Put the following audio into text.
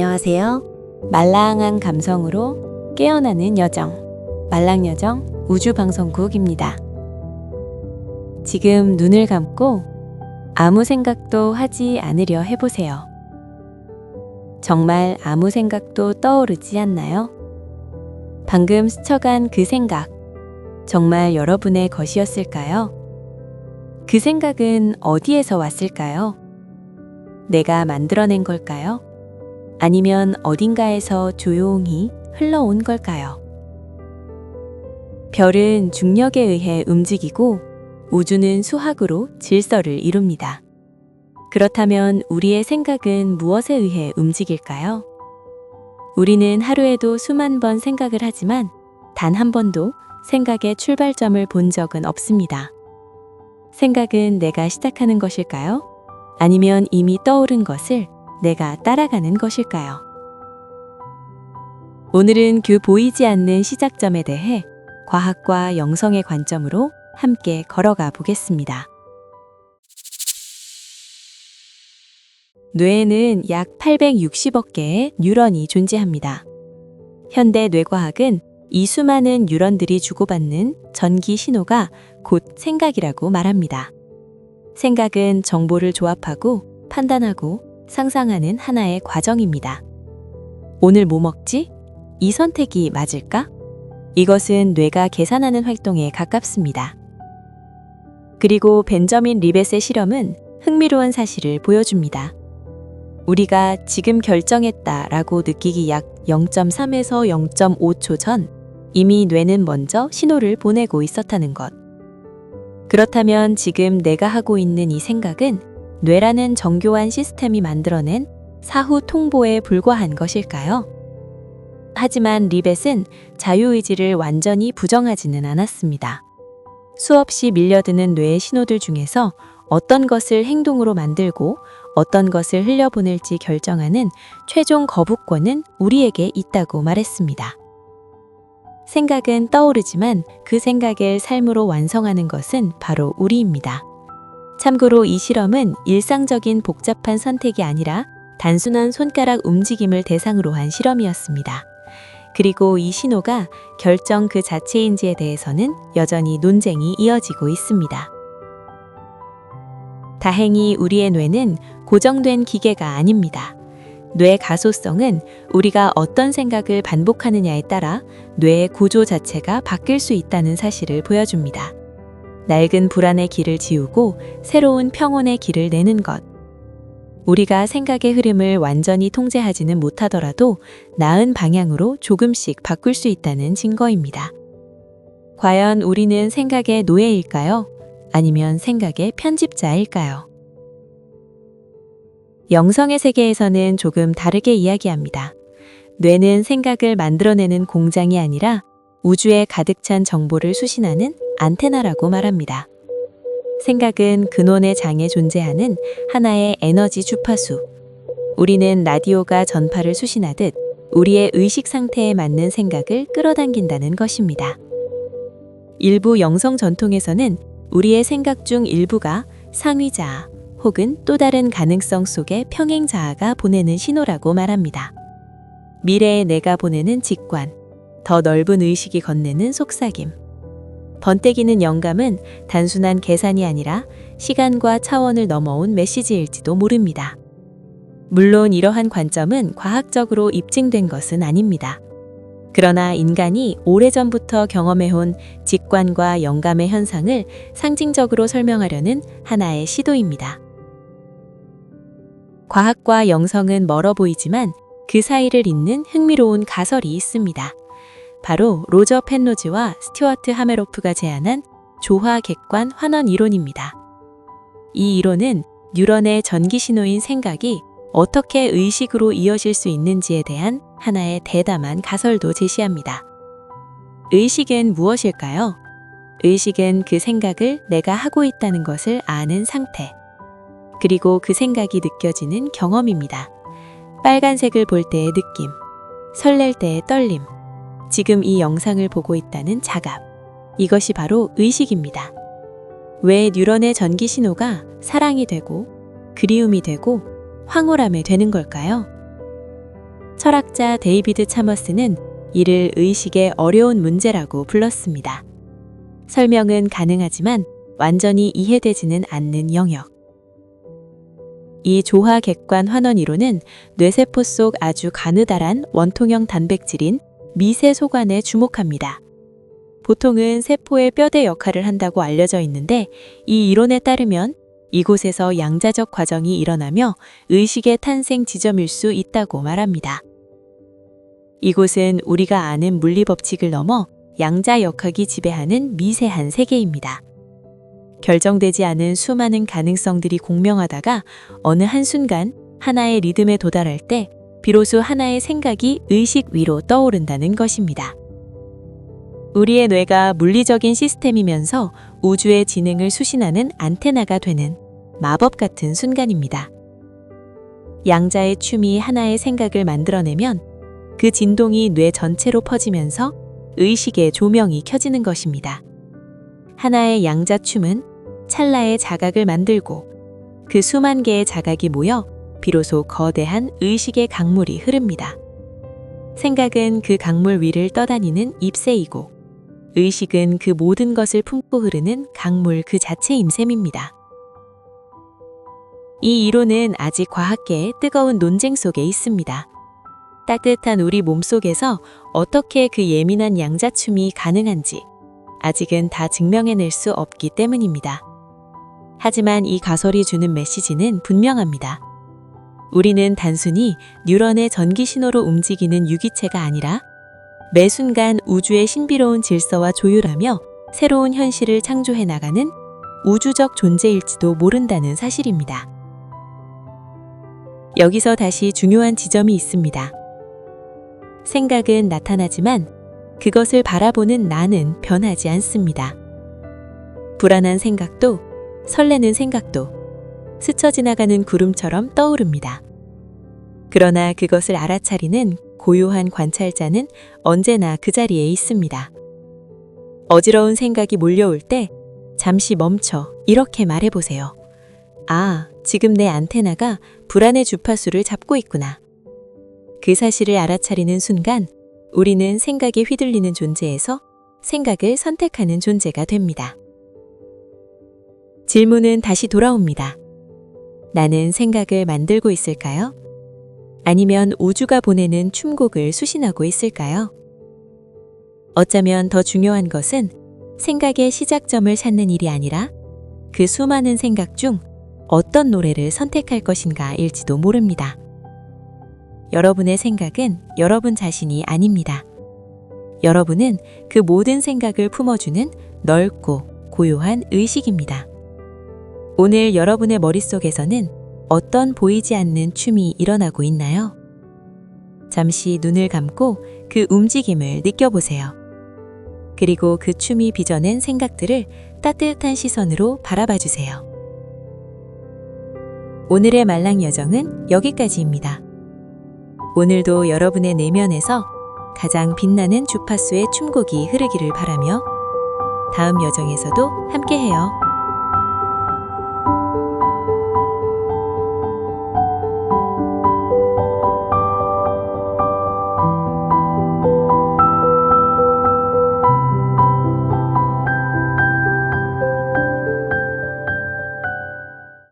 안녕하세요. 말랑한 감성으로 깨어나는 여정, 말랑여정 우주방송국입니다. 지금 눈을 감고 아무 생각도 하지 않으려 해보세요. 정말 아무 생각도 떠오르지 않나요? 방금 스쳐간 그 생각, 정말 여러분의 것이었을까요? 그 생각은 어디에서 왔을까요? 내가 만들어낸 걸까요? 아니면 어딘가에서 조용히 흘러온 걸까요? 별은 중력에 의해 움직이고 우주는 수학으로 질서를 이룹니다. 그렇다면 우리의 생각은 무엇에 의해 움직일까요? 우리는 하루에도 수만 번 생각을 하지만 단 한 번도 생각의 출발점을 본 적은 없습니다. 생각은 내가 시작하는 것일까요? 아니면 이미 떠오른 것을 내가 따라가는 것일까요? 오늘은 그 보이지 않는 시작점에 대해 과학과 영성의 관점으로 함께 걸어가 보겠습니다. 뇌에는 약 860억 개의 뉴런이 존재합니다. 현대 뇌과학은 이 수많은 뉴런들이 주고받는 전기 신호가 곧 생각이라고 말합니다. 생각은 정보를 조합하고 판단하고 상상하는 하나의 과정입니다. 오늘 뭐 먹지? 이 선택이 맞을까? 이것은 뇌가 계산하는 활동에 가깝습니다. 그리고 벤저민 리벳의 실험은 흥미로운 사실을 보여줍니다. 우리가 지금 결정했다라고 느끼기 약 0.3에서 0.5초 전 이미 뇌는 먼저 신호를 보내고 있었다는 것. 그렇다면 지금 내가 하고 있는 이 생각은 뇌라는 정교한 시스템이 만들어낸 사후 통보에 불과한 것일까요? 하지만 리벳은 자유의지를 완전히 부정하지는 않았습니다. 수없이 밀려드는 뇌의 신호들 중에서 어떤 것을 행동으로 만들고 어떤 것을 흘려보낼지 결정하는 최종 거부권은 우리에게 있다고 말했습니다. 생각은 떠오르지만 그 생각을 삶으로 완성하는 것은 바로 우리입니다. 참고로 이 실험은 일상적인 복잡한 선택이 아니라 단순한 손가락 움직임을 대상으로 한 실험이었습니다. 그리고 이 신호가 결정 그 자체인지에 대해서는 여전히 논쟁이 이어지고 있습니다. 다행히 우리의 뇌는 고정된 기계가 아닙니다. 뇌 가소성은 우리가 어떤 생각을 반복하느냐에 따라 뇌의 구조 자체가 바뀔 수 있다는 사실을 보여줍니다. 낡은 불안의 길을 지우고 새로운 평온의 길을 내는 것. 우리가 생각의 흐름을 완전히 통제하지는 못하더라도 나은 방향으로 조금씩 바꿀 수 있다는 증거입니다. 과연 우리는 생각의 노예일까요? 아니면 생각의 편집자일까요? 영성의 세계에서는 조금 다르게 이야기합니다. 뇌는 생각을 만들어내는 공장이 아니라 우주에 가득 찬 정보를 수신하는 안테나라고 말합니다. 생각은 근원의 장에 존재하는 하나의 에너지 주파수. 우리는 라디오가 전파를 수신하듯 우리의 의식 상태에 맞는 생각을 끌어당긴다는 것입니다. 일부 영성 전통에서는 우리의 생각 중 일부가 상위자아 혹은 또 다른 가능성 속의 평행자아가 보내는 신호라고 말합니다. 미래의 내가 보내는 직관, 더 넓은 의식이 건네는 속삭임. 번뜩이는 영감은 단순한 계산이 아니라 시간과 차원을 넘어온 메시지일지도 모릅니다. 물론 이러한 관점은 과학적으로 입증된 것은 아닙니다. 그러나 인간이 오래전부터 경험해온 직관과 영감의 현상을 상징적으로 설명하려는 하나의 시도입니다. 과학과 영성은 멀어 보이지만 그 사이를 잇는 흥미로운 가설이 있습니다. 바로 로저 펜로즈와 스튜어트 하메로프가 제안한 조화-객관 환원 이론입니다. 이 이론은 뉴런의 전기 신호인 생각이 어떻게 의식으로 이어질 수 있는지에 대한 하나의 대담한 가설도 제시합니다. 의식은 무엇일까요? 의식은 그 생각을 내가 하고 있다는 것을 아는 상태, 그리고 그 생각이 느껴지는 경험입니다. 빨간색을 볼 때의 느낌, 설렐 때의 떨림, 지금 이 영상을 보고 있다는 자갑, 이것이 바로 의식입니다. 왜 뉴런의 전기 신호가 사랑이 되고 그리움이 되고 황홀함이 되는 걸까요? 철학자 데이비드 차머스는 이를 의식의 어려운 문제라고 불렀습니다. 설명은 가능하지만 완전히 이해되지는 않는 영역. 이 조화객관 환원 이론은 뇌세포 속 아주 가느다란 원통형 단백질인 미세소관에 주목합니다. 보통은 세포의 뼈대 역할을 한다고 알려져 있는데 이 이론에 따르면 이곳에서 양자적 과정이 일어나며 의식의 탄생 지점일 수 있다고 말합니다. 이곳은 우리가 아는 물리 법칙을 넘어 양자역학이 지배하는 미세한 세계입니다. 결정되지 않은 수많은 가능성들이 공명하다가 어느 한순간 하나의 리듬에 도달할 때 비로소 하나의 생각이 의식 위로 떠오른다는 것입니다. 우리의 뇌가 물리적인 시스템이면서 우주의 지능을 수신하는 안테나가 되는 마법 같은 순간입니다. 양자의 춤이 하나의 생각을 만들어내면 그 진동이 뇌 전체로 퍼지면서 의식의 조명이 켜지는 것입니다. 하나의 양자춤은 찰나의 자각을 만들고 그 수만 개의 자각이 모여 비로소 거대한 의식의 강물이 흐릅니다. 생각은 그 강물 위를 떠다니는 잎새이고 의식은 그 모든 것을 품고 흐르는 강물 그 자체인 셈입니다. 이 이론은 아직 과학계의 뜨거운 논쟁 속에 있습니다. 따뜻한 우리 몸속에서 어떻게 그 예민한 양자춤이 가능한지 아직은 다 증명해낼 수 없기 때문입니다. 하지만 이 가설이 주는 메시지는 분명합니다. 우리는 단순히 뉴런의 전기 신호로 움직이는 유기체가 아니라 매 순간 우주의 신비로운 질서와 조율하며 새로운 현실을 창조해 나가는 우주적 존재일지도 모른다는 사실입니다. 여기서 다시 중요한 지점이 있습니다. 생각은 나타나지만 그것을 바라보는 나는 변하지 않습니다. 불안한 생각도 설레는 생각도 스쳐 지나가는 구름처럼 떠오릅니다. 그러나 그것을 알아차리는 고요한 관찰자는 언제나 그 자리에 있습니다. 어지러운 생각이 몰려올 때 잠시 멈춰 이렇게 말해보세요. 아, 지금 내 안테나가 불안의 주파수를 잡고 있구나. 그 사실을 알아차리는 순간 우리는 생각에 휘둘리는 존재에서 생각을 선택하는 존재가 됩니다. 질문은 다시 돌아옵니다. 나는 생각을 만들고 있을까요? 아니면 우주가 보내는 춤곡을 수신하고 있을까요? 어쩌면 더 중요한 것은 생각의 시작점을 찾는 일이 아니라 그 수많은 생각 중 어떤 노래를 선택할 것인가 일지도 모릅니다. 여러분의 생각은 여러분 자신이 아닙니다. 여러분은 그 모든 생각을 품어주는 넓고 고요한 의식입니다. 오늘 여러분의 머릿속에서는 어떤 보이지 않는 춤이 일어나고 있나요? 잠시 눈을 감고 그 움직임을 느껴보세요. 그리고 그 춤이 빚어낸 생각들을 따뜻한 시선으로 바라봐 주세요. 오늘의 말랑 여정은 여기까지입니다. 오늘도 여러분의 내면에서 가장 빛나는 주파수의 춤곡이 흐르기를 바라며 다음 여정에서도 함께해요.